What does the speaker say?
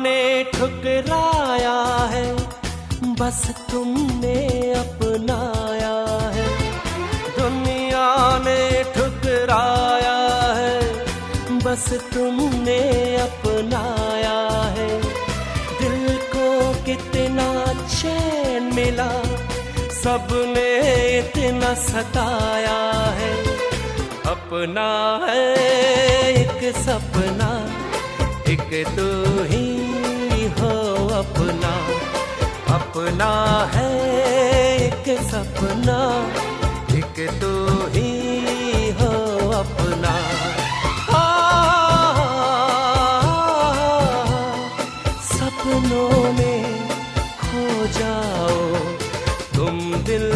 ने ठुकराया है, बस तुमने अपनाया है। दुनिया ने ठुकराया है, बस तुमने अपनाया है। दिल को कितना चैन मिला, सबने इतना सताया है। अपना है एक सपना, एक तू ही हो अपना। अपना है एक सपना, एक तू ही हो अपना। सपनों में खो जाओ तुम दिल